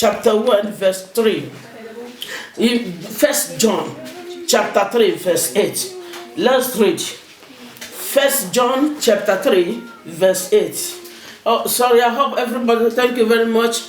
chapter 1, verse 3. In 1 John, chapter 3, verse 8. Let's read. 1 John, chapter 3, verse 8. Oh, sorry, I hope everybody, thank you very much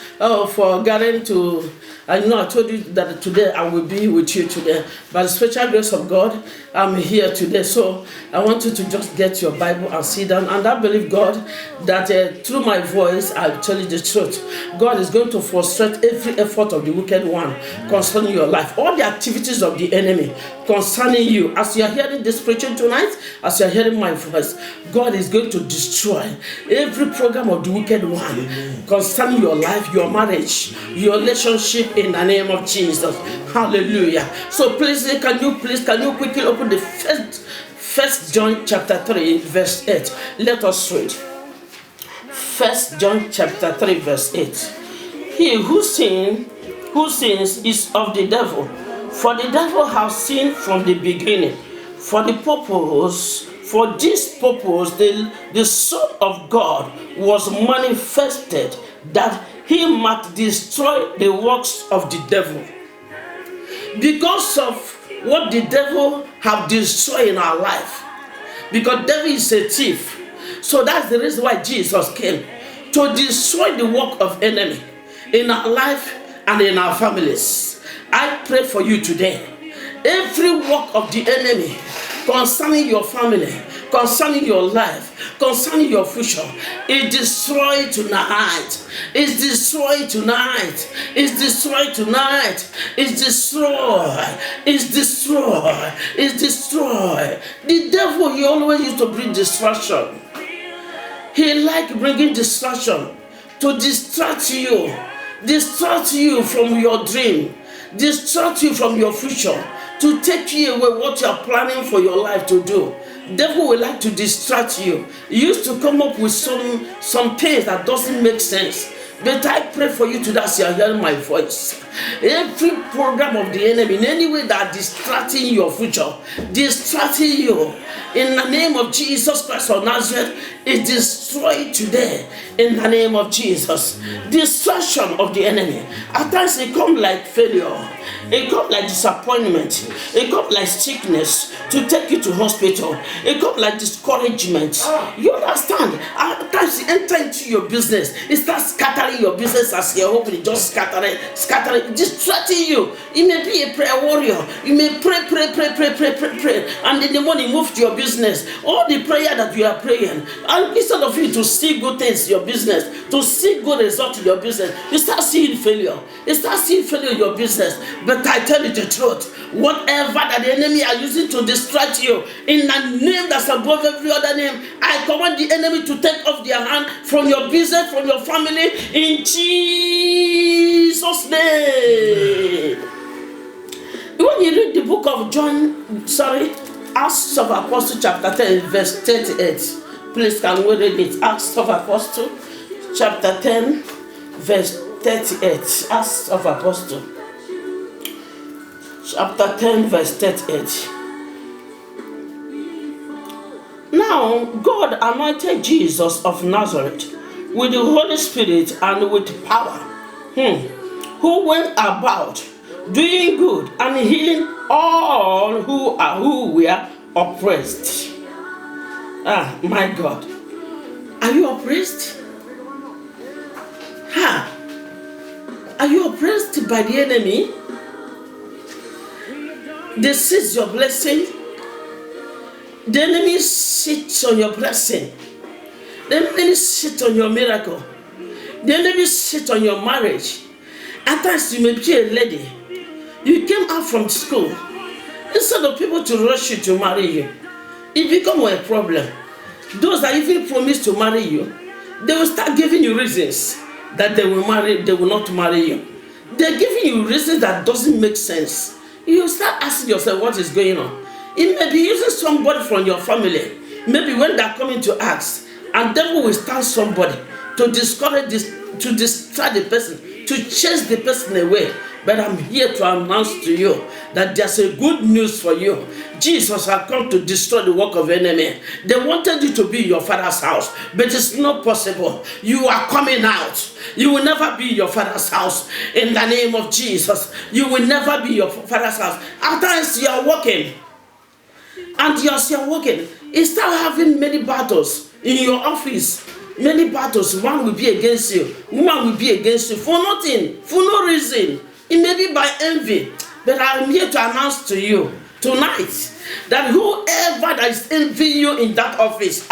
for getting to. I know I told you that today I will be with you today. By the special grace of God, I'm here today. So I want you to just get your Bible and sit down. And I believe God that through my voice, I'll tell you the truth. God is going to frustrate every effort of the wicked one concerning your life. All the activities of the enemy concerning you. As you are hearing this preaching tonight, as you are hearing my voice, God is going to destroy every program of the wicked one concerning your life, your marriage, your relationship, in the name of Jesus. Hallelujah. So please, can you quickly open the first John chapter 3, verse 8. Let us read. 1 John chapter 3, verse 8. He who sins is of the devil, for the devil has sinned from the beginning. For this purpose, the Son of God was manifested, that he might destroy the works of the devil. Because of what the devil have destroyed in our life, because devil is a thief, so that's the reason why Jesus came, to destroy the work of enemy in our life and in our families. I pray for you today, every work of the enemy concerning your family, concerning your life, concerning your future, is destroyed tonight. It's destroyed tonight. It's destroyed tonight. It's destroyed. It's destroyed. It's destroyed. The devil, he always used to bring distraction. He liked bringing distraction to distract you from your dream, distract you from your future, to take you away what you are planning for your life to do. Devil will like to distract you. He used to come up with some things that doesn't make sense. But I pray for you today as you are hearing my voice. Every program of the enemy in any way that distracting your future, distracting you, in the name of Jesus Christ of Nazareth, is destroyed today in the name of Jesus. Distraction of the enemy. At times it comes like failure. It comes like disappointment. It comes like sickness to take you to hospital. It comes like discouragement. You understand? At times it enter into your business. It starts scattering your business as you're hoping. It just scattering, distracting you. You may be a prayer warrior. You may pray. And in the morning move to your business. All the prayer that you are praying. And instead of you to see good things in your business, to see good results in your business, you start seeing failure. You start seeing failure in your business. But I tell you the truth, whatever that the enemy are using to distract you, in the name that's above every other name, I command the enemy to take off their hand from your business, from your family, in Jesus' name. When you read the book of Acts of Apostles chapter 10, verse 38, please can we read it? Acts of Apostles chapter 10, verse 38. Acts of Apostles chapter 10, verse 38. Now God anointed Jesus of Nazareth with the Holy Spirit and with power, who went about doing good and healing all who were oppressed. Ah, my God. Are you oppressed? Are you oppressed by the enemy? They seize your blessing. The enemy sits on your blessing. The enemy sits on your miracle. The enemy sits on your marriage. At times you may be a lady. You came out from school. Instead of people to rush you to marry you, it becomes a problem. Those that even promise to marry you, they will start giving you reasons that they will not marry you. They're giving you reasons that doesn't make sense. You start asking yourself what is going on. It may be using somebody from your family. Maybe when they're coming to ask, and devil will stand somebody to discourage this, to distract the person, to chase the person away. But I'm here to announce to you that there's a good news for you. Jesus has come to destroy the work of the enemy. They wanted you to be in your father's house, but it's not possible. You are coming out. You will never be in your father's house. In the name of Jesus, you will never be in your father's house. At times you are walking, and as you are walking, you start having many battles in your office. Many battles. One will be against you, woman will be against you for nothing, for no reason. It may be by envy. But I'm here to announce to you tonight that whoever that is envying you in that office,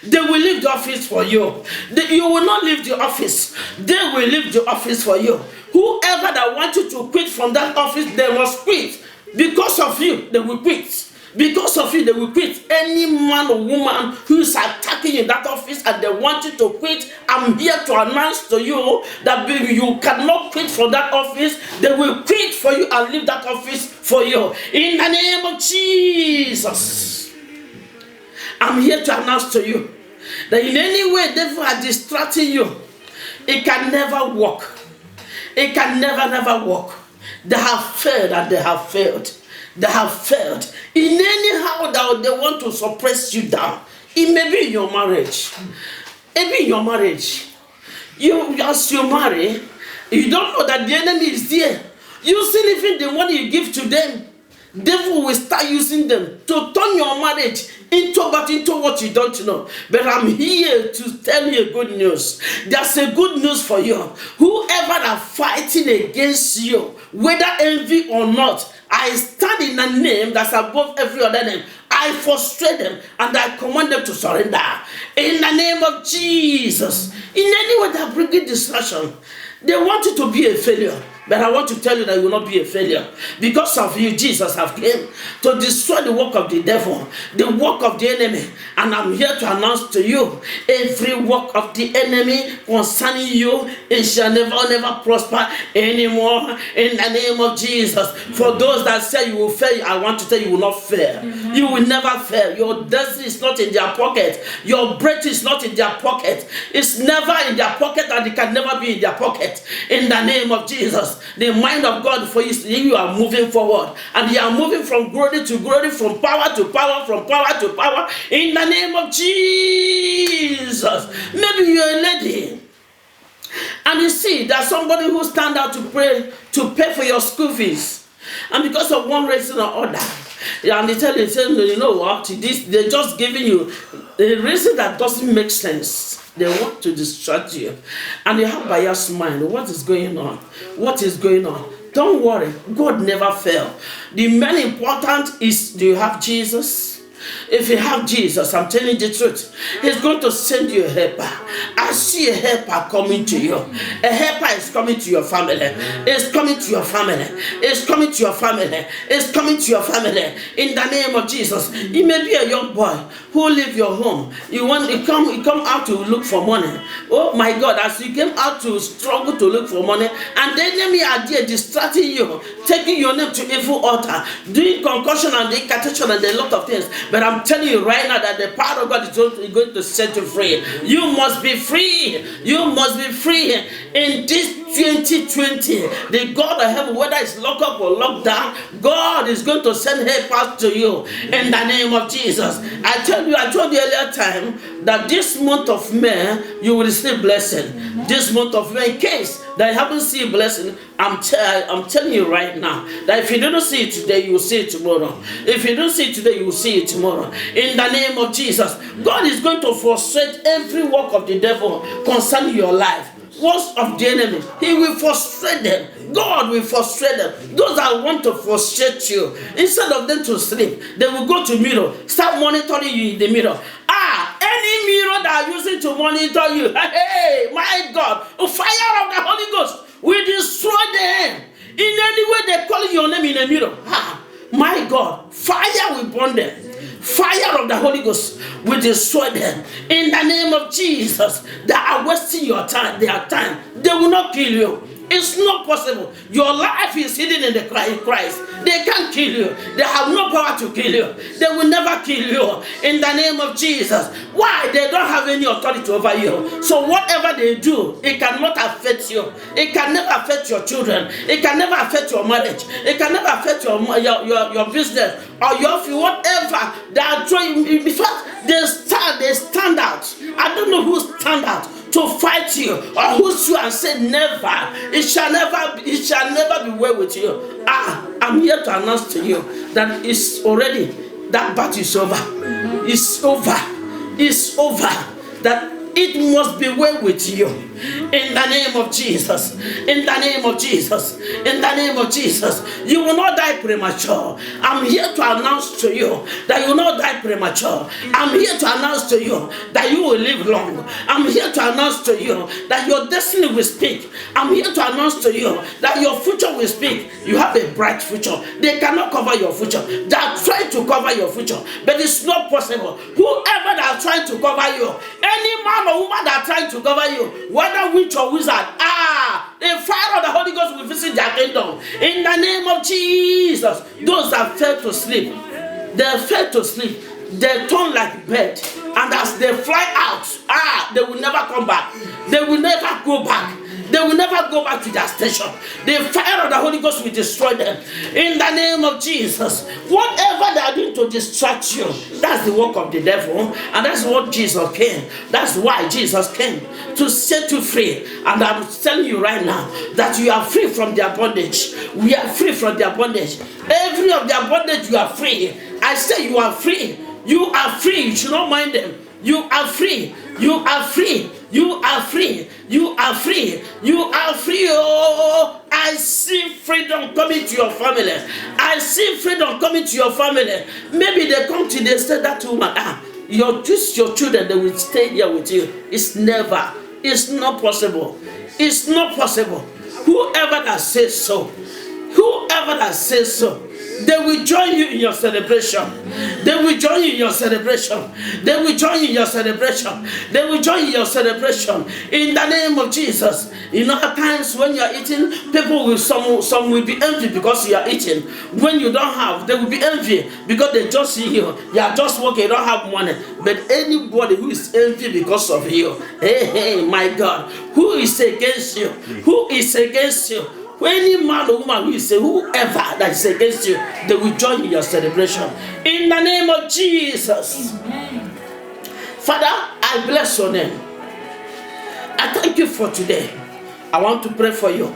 they will leave the office for you. You will not leave the office. They will leave the office for you. Whoever that wants you to quit from that office, they must quit. Because of you, they will quit. Because of you, they will quit. Any man or woman who is attacking in that office and they want you to quit, I'm here to announce to you that you cannot quit from that office. They will quit for you and leave that office for you. In the name of Jesus, I'm here to announce to you that in any way they are distracting you, it can never work. It can never work. They have failed and they have failed. They have failed. In anyhow that they want to suppress you down. It may be in your marriage. Maybe in your marriage. As you marry, you don't know that the enemy is there. You see, even the money you give to them, devil will start using them to turn your marriage into what you don't know. But I'm here to tell you a good news. There's a good news for you. Whoever are fighting against you, whether envy or not, I stand in a name that's above every other name. I frustrate them and I command them to surrender. In the name of Jesus. In any way that bringing distraction, they want you to be a failure. But I want to tell you that you will not be a failure. Because of you, Jesus have came to destroy the work of the devil, the work of the enemy. And I'm here to announce to you, every work of the enemy concerning you, it shall never prosper anymore. In the name of Jesus. For those that say you will fail, I want to tell you, you will not fail. You will never fail. Your destiny is not in their pocket. Your breath is not in their pocket. It's never in their pocket, and it can never be in their pocket. In the name of Jesus. The mind of God for you are moving forward, and you are moving from glory to glory, from power to power, from power to power. In the name of Jesus. Maybe you're a lady, and you see that somebody who stand out to pray to pay for your school fees, and because of one reason or other, and they tell you, you know what? They're just giving you a reason that doesn't make sense. They want to distract you. And you have biased mind. What is going on? What is going on? Don't worry. God never fails. The main important is, do you have Jesus? If you have Jesus, I'm telling you the truth, He's going to send you a helper. I see a helper coming to you. A helper is coming to your family. It's coming to your family. It's coming to your family. It's coming to your family. In the name of Jesus. You may be a young boy who leave your home. You come out to look for money. Oh my God, as you came out to struggle to look for money, and the enemy are there distracting you, taking your name to evil altar, doing concussion and incantation and a lot of things. But I'm telling you right now that the power of God is going to set you free. You must be free. You must be free. In this 2020, the God of heaven, whether it's locked up or locked down, God is going to send help to you in the name of Jesus. I told you earlier time that this month of May, you will receive blessing. This month of May, in case that you haven't seen blessing, I'm telling you right now that if you don't see it today, you will see it tomorrow. If you don't see it today, you will see it tomorrow. In the name of Jesus, God is going to frustrate every work of the devil concerning your life. Works of the enemy, He will frustrate them. God will frustrate them. Those that want to frustrate you, instead of them to sleep, they will go to mirror, start monitoring you in the mirror. Any mirror that are using to monitor you, hey, my God, the fire of the Holy Ghost will destroy them. In any way they call your name in a mirror, my God, fire will burn them. Fire of the Holy Ghost will destroy them. In the name of Jesus, they are wasting your time, their time. They will not kill you. It's not possible. Your life is hidden in Christ. They can't kill you. They have no power to kill you. They will never kill you in the name of Jesus. Why? They don't have any authority over you. So whatever they do, it cannot affect you. It can never affect your children. It can never affect your marriage. It can never affect your business or your whatever. They are trying. In fact, they stand out. I don't know who stand out to fight you or who's you and say never. It shall never be well with you. I'm here to announce to you that it's already, that battle is over. It's over. It's over. That it must be well with you. In the name of Jesus. In the name of Jesus. In the name of Jesus. You will not die premature. I'm here to announce to you that you will not die premature. I'm here to announce to you that you will live long. I'm here to announce to you that your destiny will speak. I'm here to announce to you that your future will speak. You have a bright future. They cannot cover your future. They are trying to cover your future, but it's not possible. Whoever that are trying to cover you, any man or woman that are trying to cover you, whether witch or wizard, the fire of the Holy Ghost will visit their kingdom. In the name of Jesus, those that fell to sleep, they fell to sleep. They turn like bird, and as they fly out, they will never come back. They will never go back. They will never go back to their station. The fire of the Holy Ghost will destroy them. In the name of Jesus. Whatever they are doing to distract you, that's the work of the devil. And that's what Jesus came. That's why Jesus came, to set you free. And I'm telling you right now that you are free from their bondage. We are free from their bondage. Every of their bondage, you are free. I say you are free. You are free. You should not mind them. You are free. You are free. You are free. You are free. You are free. Oh, I see freedom coming to your family. I see freedom coming to your family. Maybe they come to they say that woman, your children, they will stay here with you. It's never. It's not possible. It's not possible. Whoever that says so, whoever that says so, they will join you in your celebration. They will join you in your celebration. They will join you in your celebration. They will join you in your celebration. In the name of Jesus. You know, at times when you are eating, people will, some will be envy because you are eating. When you don't have, they will be envy because they just see you. You are just working, you don't have money. But anybody who is envy because of you, hey, my God, who is against you? Who is against you? Any man or woman who is whoever that is against you, they will join in your celebration. In the name of Jesus. Amen. Father, I bless your name. I thank you for today. I want to pray for you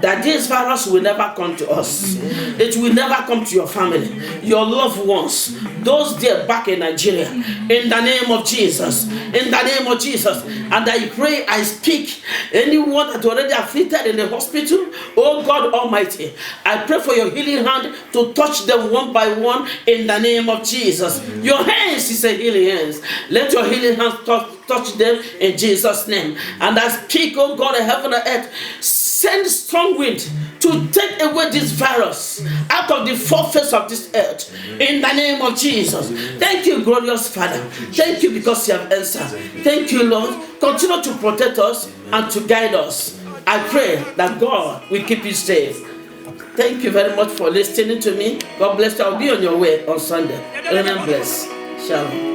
that this virus will never come to us. It will never come to your family, your loved ones, those there back in Nigeria. In the name of Jesus. In the name of Jesus. And I pray, I speak, anyone that already afflicted in the hospital, oh God Almighty, I pray for your healing hand to touch them one by one in the name of Jesus. Your hands is a healing hands. Let your healing hands touch them in Jesus' name. And I speak, oh God of heaven and earth, send strong wind to take away this virus out of the surface of this earth in the name of Jesus. Thank you, glorious Father. Thank you because you have answered. Thank you, Lord. Continue to protect us and to guide us. I pray that God will keep you safe. Thank you very much for listening to me. God bless you. I'll be on your way on Sunday. Remain blessed. Shalom.